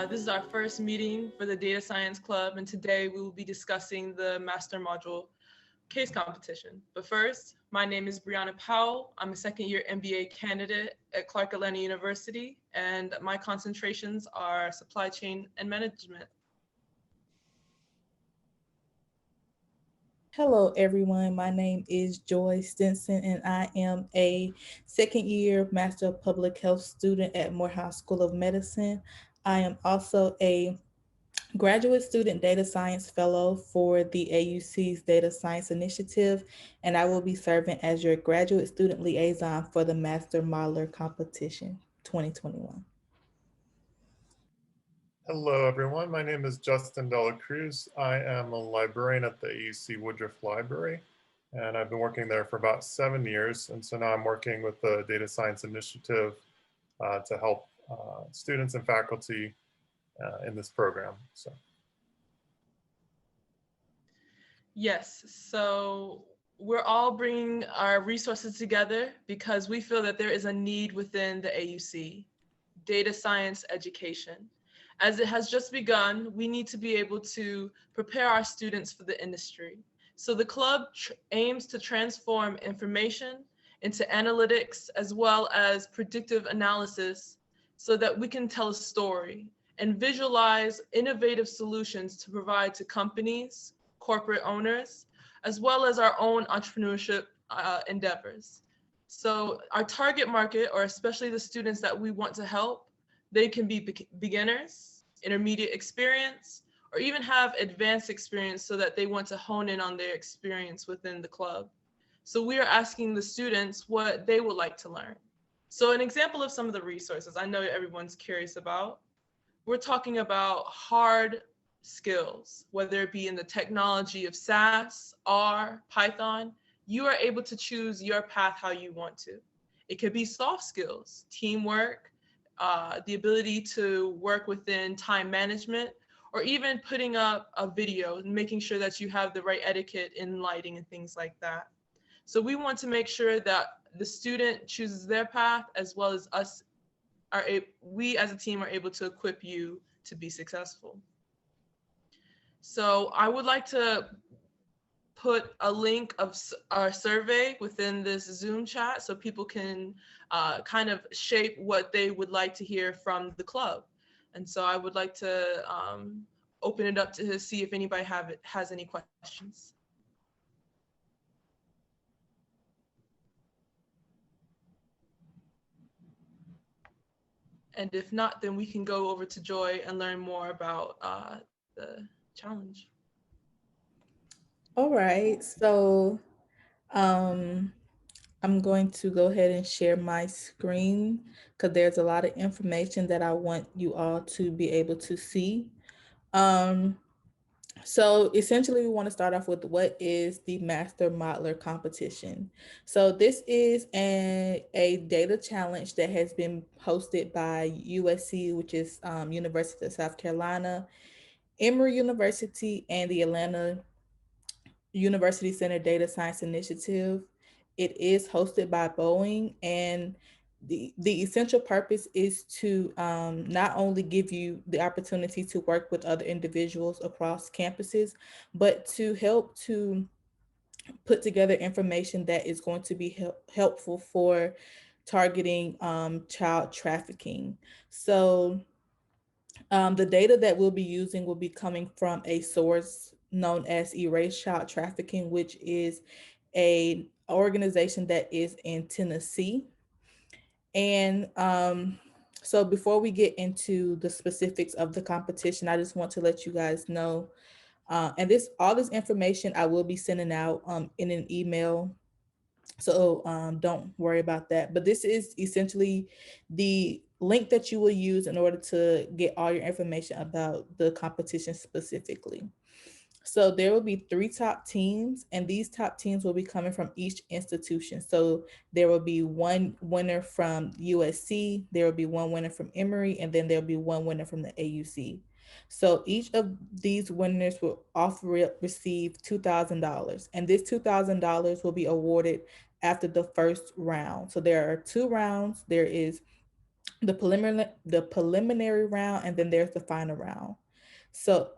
This is our first meeting for the Data Science Club, and today we will be discussing the Master Module case competition. But first, my name is Brianna Powell. I'm a second-year MBA candidate at Clark Atlanta University, and my concentrations are supply chain and management. Hello, everyone. My name is Joy Stinson, and I am a second-year Master of Public Health student at Morehouse School of Medicine. I am also a graduate student data science fellow for the AUC's Data Science Initiative, and I will be serving as your graduate student liaison for the Master Modeler Competition 2021. Hello, everyone. My name is Justin Dela Cruz. I am a librarian at the AUC Woodruff Library, and I've been working there for about 7 years. And so now I'm working with the Data Science Initiative to help students and faculty in this program. Yes, so we're all bringing our resources together because we feel that there is a need within the AUC, data science education. As it has just begun, we need to be able to prepare our students for the industry. So the club aims to transform information into analytics as well as predictive analysis so that we can tell a story and visualize innovative solutions to provide to companies, corporate owners, as well as our own entrepreneurship endeavors. So our target market, or especially the students that we want to help, they can be beginners, intermediate experience, or even have advanced experience so that they want to hone in on their experience within the club. So we are asking the students what they would like to learn. So an example of some of the resources I know everyone's curious about, we're talking about hard skills, whether it be in the technology of SAS, R, Python. You are able to choose your path how you want to. It could be soft skills, teamwork, the ability to work within time management, or even putting up a video and making sure that you have the right etiquette in lighting and things like that. So we want to make sure that the student chooses their path as well as we as a team are able to equip you to be successful. So I would like to put a link of our survey within this Zoom chat so people can kind of shape what they would like to hear from the club. And so I would like to open it up to see if anybody has any questions. And if not, then we can go over to Joy and learn more about the challenge. All right, so I'm going to go ahead and share my screen because there's a lot of information that I want you all to be able to see. So essentially, we want to start off with what is the Master Modeler Competition. So this is a data challenge that has been hosted by USC, which is University of South Carolina, Emory University, and the Atlanta University Center Data Science Initiative. It is hosted by Boeing, and the essential purpose is to not only give you the opportunity to work with other individuals across campuses, but to help to put together information that is going to be helpful for targeting child trafficking. So the data that we'll be using will be coming from a source known as ERASE Child Trafficking, which is a organization that is in Tennessee. And so before we get into the specifics of the competition, I just want to let you guys know, and all this information I will be sending out in an email. So don't worry about that. But this is essentially the link that you will use in order to get all your information about the competition specifically. So there will be 3 top teams, and these top teams will be coming from each institution. So there will be one winner from USC, there will be one winner from Emory, and then there'll be one winner from the AUC. So each of these winners will receive $2,000, and this $2,000 will be awarded after the first round. So there are 2 rounds. There is the preliminary round, and then there's the final round. So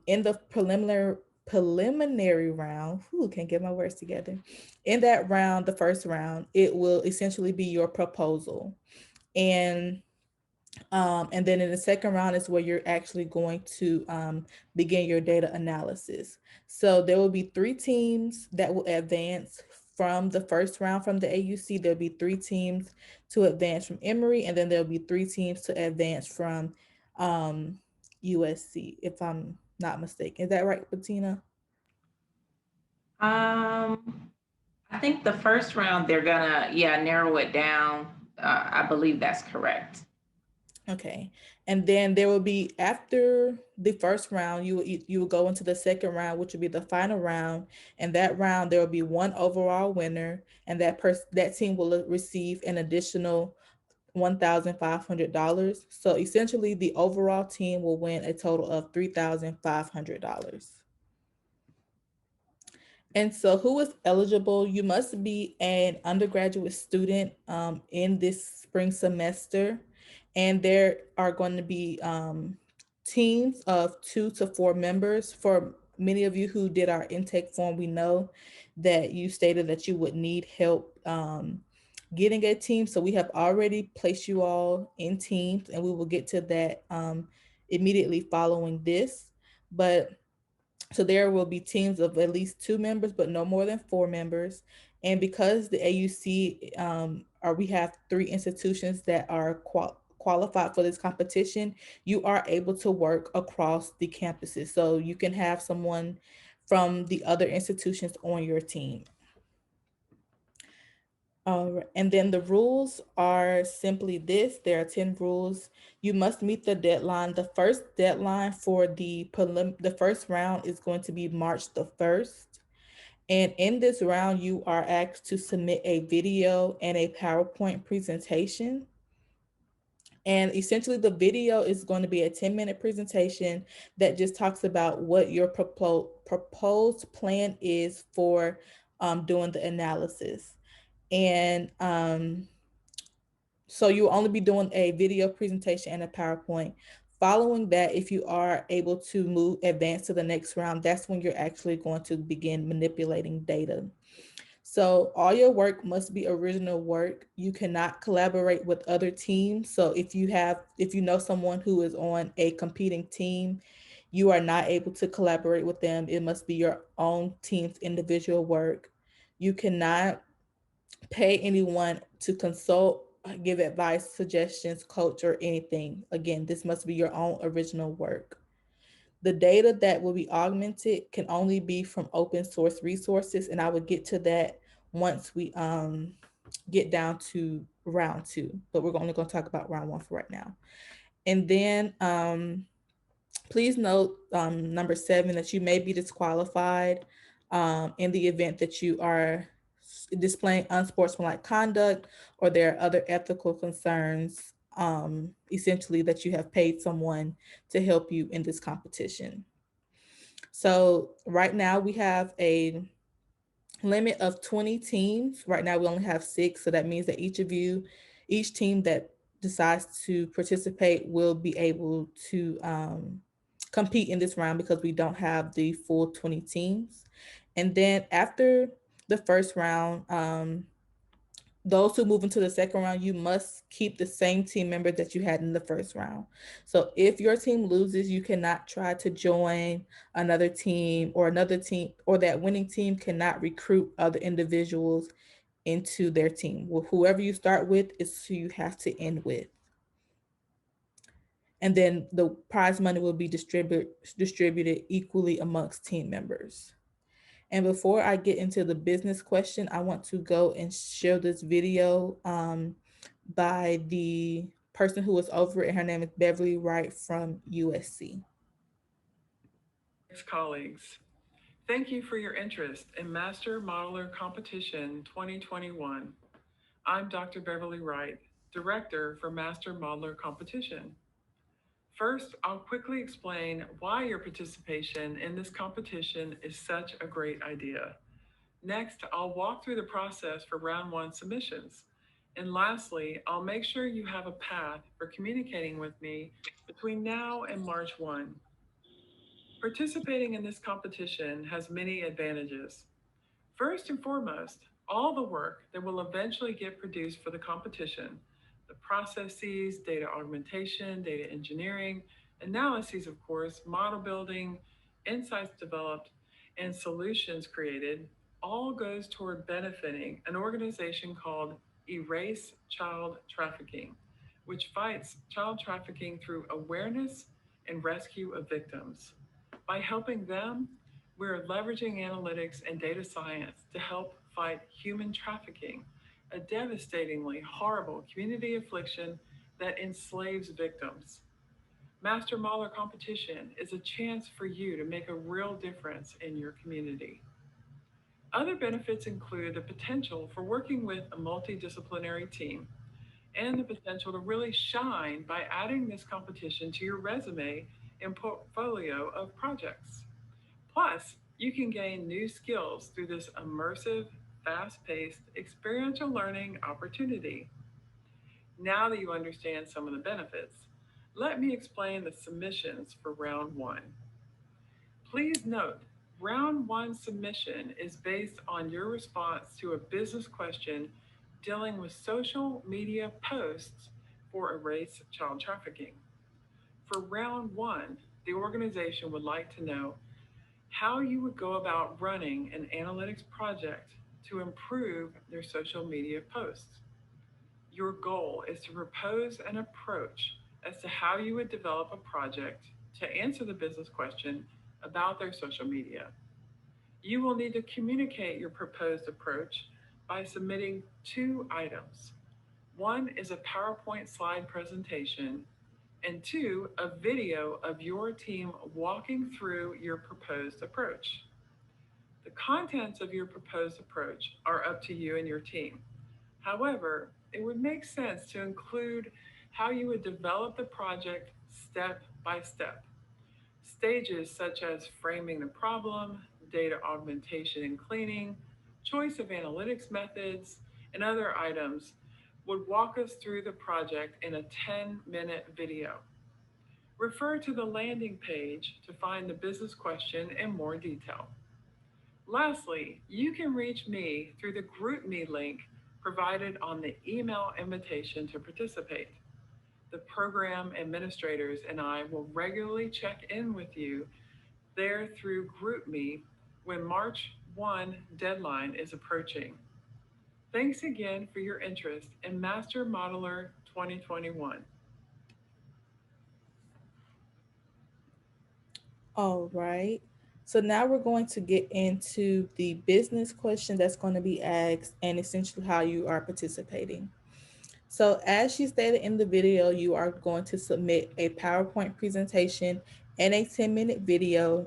in the preliminary round, can't get my words together. In that round, the first round, it will essentially be your proposal. And then in the second round is where you're actually going to begin your data analysis. So there will be 3 teams that will advance from the first round from the AUC. There'll be 3 teams to advance from Emory, and then there'll be 3 teams to advance from USC, if I'm not mistaken. Is that right, Bettina? I think the first round they're gonna narrow it down. I believe that's correct. Okay, and then there will be, after the first round, you will go into the second round, which will be the final round. And that round, there will be 1 overall winner, and that team will receive an additional $1,500. So essentially, the overall team will win a total of $3,500. And so who is eligible? You must be an undergraduate student in this spring semester. And there are going to be teams of 2 to 4 members. For many of you who did our intake form, we know that you stated that you would need help getting a team. So we have already placed you all in teams, and we will get to that immediately following this. But so there will be teams of at least 2 members, but no more than 4 members. And because the AUC, we have 3 institutions that are qualified for this competition, you are able to work across the campuses. So you can have someone from the other institutions on your team. And then the rules are simply this. There are 10 rules. You must meet the deadline. The first deadline for the first round is going to be March the 1st. And in this round, you are asked to submit a video and a PowerPoint presentation. And essentially, the video is going to be a 10-minute presentation that just talks about what your proposed plan is for doing the analysis. And so you'll only be doing a video presentation and a PowerPoint. Following that, if you are able to advance to the next round, that's when you're actually going to begin manipulating data. So all your work must be original work. You cannot collaborate with other teams. So if you know someone who is on a competing team, you are not able to collaborate with them. It must be your own team's individual work. You cannot pay anyone to consult, give advice, suggestions, coach, or anything. Again, this must be your own original work. The data that will be augmented can only be from open source resources, and I will get to that once we get down to round 2, but we're only going to talk about round 1 for right now. And then please note number 7, that you may be disqualified in the event that you are displaying unsportsmanlike conduct, or there are other ethical concerns, essentially that you have paid someone to help you in this competition. So right now we have a limit of 20 teams. Right now we only have 6. So that means that each team that decides to participate will be able to compete in this round, because we don't have the full 20 teams. And then after the first round, those who move into the second round, you must keep the same team member that you had in the first round. So if your team loses, you cannot try to join another team, or that winning team cannot recruit other individuals into their team. Well, whoever you start with is who you have to end with. And then the prize money will be distributed equally amongst team members. And before I get into the business question, I want to go and share this video by the person who was over it. Her name is Beverly Wright from USC. Colleagues, thank you for your interest in Master Modeler Competition 2021. I'm Dr. Beverly Wright, Director for Master Modeler Competition. First, I'll quickly explain why your participation in this competition is such a great idea. Next, I'll walk through the process for round 1 submissions. And lastly, I'll make sure you have a path for communicating with me between now and March 1. Participating in this competition has many advantages. First and foremost, all the work that will eventually get produced for the competition, the processes, data augmentation, data engineering, analyses, of course, model building, insights developed, and solutions created, all goes toward benefiting an organization called ERASE Child Trafficking, which fights child trafficking through awareness and rescue of victims. By helping them, we're leveraging analytics and data science to help fight human trafficking, a devastatingly horrible community affliction that enslaves victims. Master Modeler Competition is a chance for you to make a real difference in your community. Other benefits include the potential for working with a multidisciplinary team and the potential to really shine by adding this competition to your resume and portfolio of projects. Plus, you can gain new skills through this immersive, fast paced, experiential learning opportunity. Now that you understand some of the benefits, let me explain the submissions for round one. Please note, round one submission is based on your response to a business question dealing with social media posts for erase child trafficking. For round one, the organization would like to know how you would go about running an analytics project to improve their social media posts. Your goal is to propose an approach as to how you would develop a project to answer the business question about their social media. You will need to communicate your proposed approach by submitting two items. One is a PowerPoint slide presentation, and two, a video of your team walking through your proposed approach. The contents of your proposed approach are up to you and your team. However, it would make sense to include how you would develop the project step by step. Stages such as framing the problem, data augmentation and cleaning, choice of analytics methods, and other items would walk us through the project in a 10-minute video. Refer to the landing page to find the business question in more detail. Lastly, you can reach me through the GroupMe link provided on the email invitation to participate. The program administrators and I will regularly check in with you there through GroupMe when March 1 deadline is approaching. Thanks again for your interest in Master Modeler 2021. All right. So now we're going to get into the business question that's going to be asked and essentially how you are participating. So as she stated in the video, you are going to submit a PowerPoint presentation and a 10-minute video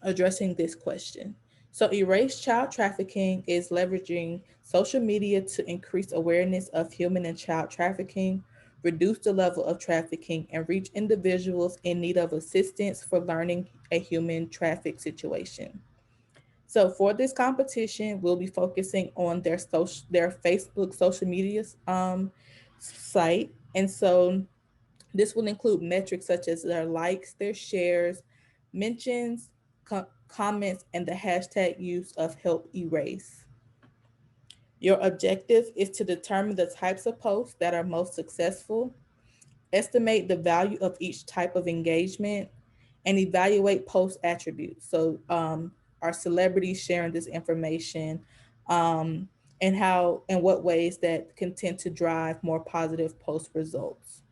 addressing this question. So Erase Child Trafficking is leveraging social media to increase awareness of human and child trafficking, reduce the level of trafficking, and reach individuals in need of assistance for learning a human traffic situation. So for this competition, we'll be focusing on their Facebook social media site. And so this will include metrics such as their likes, their shares, mentions, comments, and the hashtag use of help erase. Your objective is to determine the types of posts that are most successful, estimate the value of each type of engagement, and evaluate post attributes. So, are celebrities sharing this information, and how and what ways that can tend to drive more positive post results.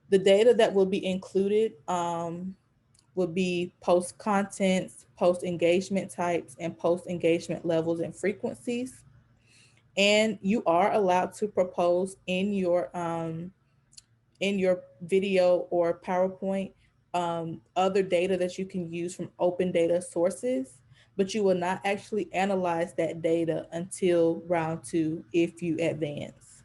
The data that will be included will be post contents, post engagement types, and post engagement levels and frequencies. And you are allowed to propose in your video or PowerPoint other data that you can use from open data sources, but you will not actually analyze that data until round two if you advance.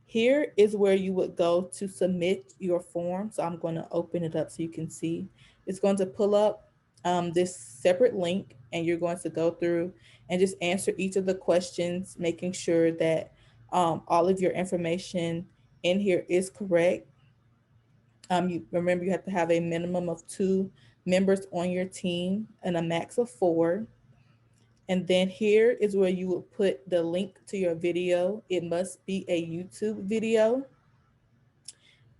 Here is where you would go to submit your form. So I'm going to open it up so you can see. It's going to pull up this separate link, and you're going to go through and just answer each of the questions, making sure that all of your information in here is correct. You remember you have to have a minimum of 2 members on your team and a max of 4. And then here is where you will put the link to your video. It must be a YouTube video.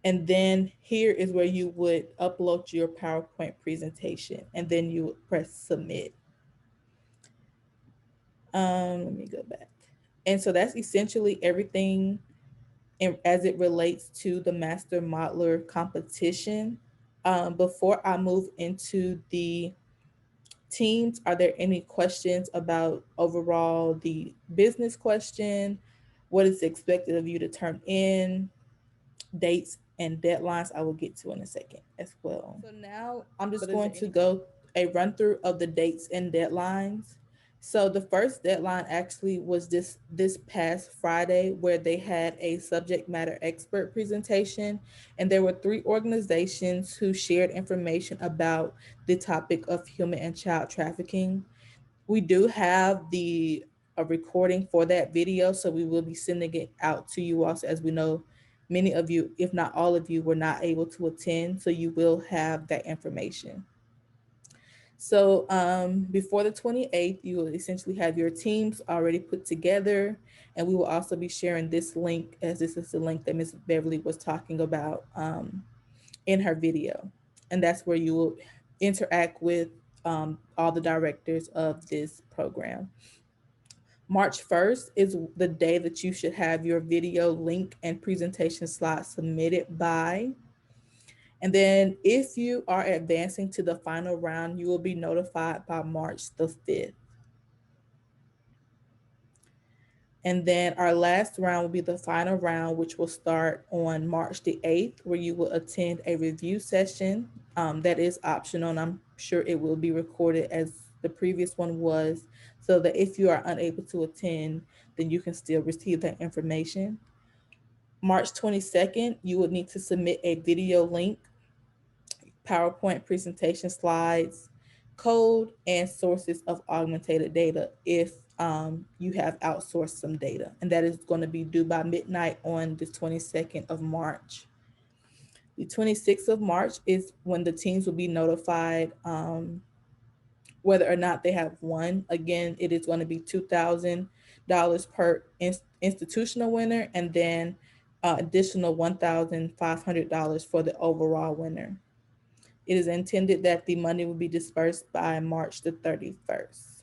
And then here is where you would upload your PowerPoint presentation, and then you would press submit. Let me go back. And so that's essentially everything as it relates to the Master Modeler competition. Before I move into the teams, are there any questions about overall the business question? What is expected of you to turn in? Dates and deadlines I will get to in a second as well. So now I'm just going to go a run through of the dates and deadlines. So the first deadline actually was this past Friday, where they had a subject matter expert presentation, and there were 3 organizations who shared information about the topic of human and child trafficking. We do have a recording for that video, so we will be sending it out to you also. As we know, many of you, if not all of you, were not able to attend, so you will have that information. So before the 28th, you will essentially have your teams already put together, and we will also be sharing this link, as this is the link that Ms. Beverly was talking about in her video. And that's where you will interact with all the directors of this program. March 1st is the day that you should have your video link and presentation slides submitted by. And then if you are advancing to the final round, you will be notified by March the 5th. And then our last round will be the final round, which will start on March the 8th, where you will attend a review session. That is optional, and I'm sure it will be recorded as the previous one was, so that if you are unable to attend, then you can still receive that information. March 22nd, you would need to submit a video link, PowerPoint presentation slides, code, and sources of augmented data if you have outsourced some data. And that is going to be due by midnight on the 22nd of March. The 26th of March is when the teams will be notified whether or not they have won. Again, it is going to be $2,000 per institutional winner, and then additional $1,500 for the overall winner. It is intended that the money will be dispersed by March the 31st.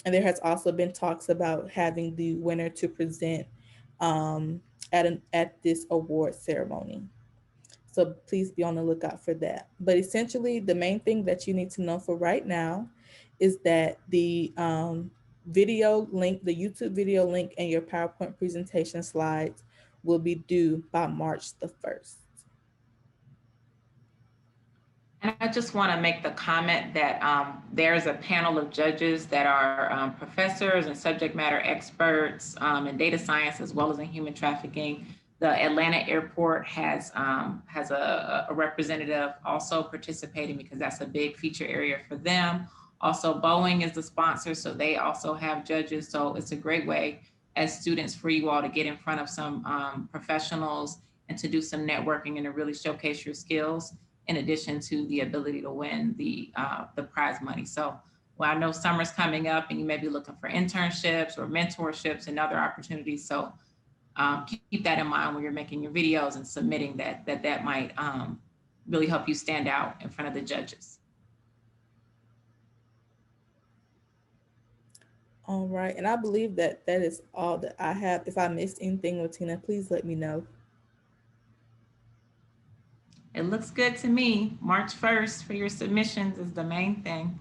And there has also been talks about having the winner to present at this award ceremony. So please be on the lookout for that. But essentially, the main thing that you need to know for right now is that the video link, the YouTube video link, and your PowerPoint presentation slides will be due by March the 1st. And I just want to make the comment that there's a panel of judges that are professors and subject matter experts in data science, as well as in human trafficking. The Atlanta airport has a representative also participating, because that's a big feature area for them. Also, Boeing is the sponsor, so they also have judges. So it's a great way as students for you all to get in front of some professionals and to do some networking and to really showcase your skills, in addition to the ability to win the prize money. So, well, I know summer's coming up and you may be looking for internships or mentorships and other opportunities. So keep that in mind when you're making your videos and submitting that might really help you stand out in front of the judges. All right, and I believe that is all that I have. If I missed anything, Latina, please let me know. It looks good to me. March 1st for your submissions is the main thing.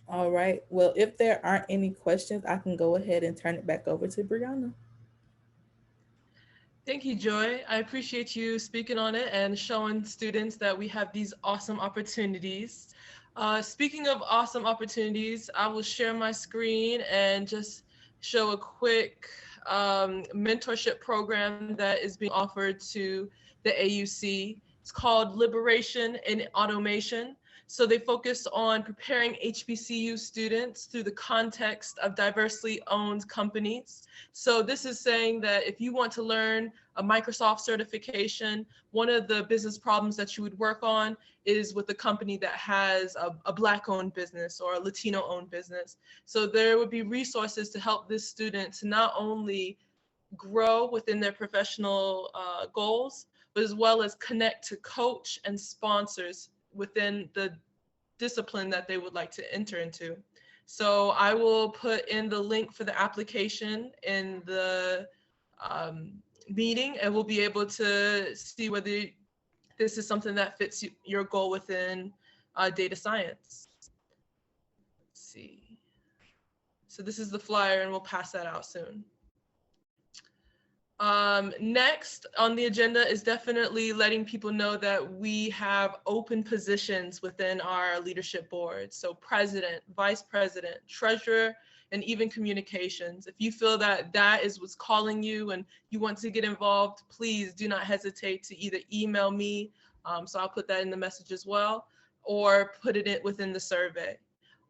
All right, well, if there aren't any questions, I can go ahead and turn it back over to Brianna. Thank you, Joy. I appreciate you speaking on it and showing students that we have these awesome opportunities. Speaking of awesome opportunities, I will share my screen and just show a quick mentorship program that is being offered to the AUC. It's called Liberation in Automation. So they focus on preparing HBCU students through the context of diversely owned companies. So this is saying that if you want to learn a Microsoft certification, one of the business problems that you would work on is with a company that has a Black-owned business or a Latino-owned business. So there would be resources to help this student to not only grow within their professional goals, but as well as connect to coach and sponsors within the discipline that they would like to enter into. So I will put in the link for the application in the meeting, and we'll be able to see whether this is something that fits your goal within data science. Let's see. So this is the flyer, and we'll pass that out soon. Next on the agenda is definitely letting people know that we have open positions within our leadership board. So president, vice president, treasurer, and even communications. If you feel that that is what's calling you and you want to get involved, please do not hesitate to either email me, so I'll put that in the message as well, or put it in within the survey.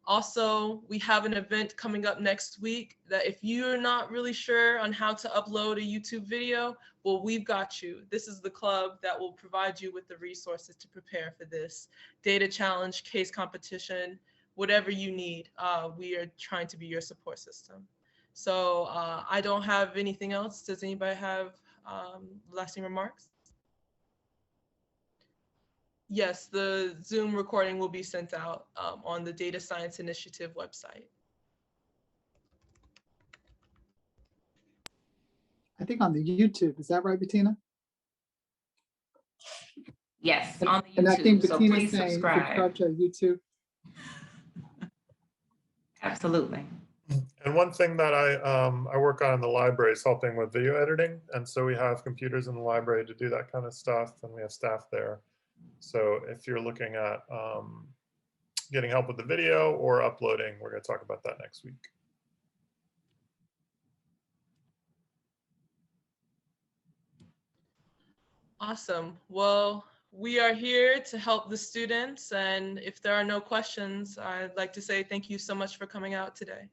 Also, we have an event coming up next week that if you're not really sure on how to upload a YouTube video, well, we've got you. This is the club that will provide you with the resources to prepare for this data challenge, case competition, whatever you need. We are trying to be your support system. So I don't have anything else. Does anybody have lasting remarks? Yes, the Zoom recording will be sent out on the Data Science Initiative website. I think on the YouTube, is that right, Bettina? Yes, on the YouTube. And I think So Bettina's please saying subscribe. to YouTube. Absolutely. And one thing that I work on in the library is helping with video editing. And so we have computers in the library to do that kind of stuff, and we have staff there. So if you're looking at getting help with the video or uploading, we're going to talk about that next week. Awesome. Well, we are here to help the students. And if there are no questions, I'd like to say thank you so much for coming out today.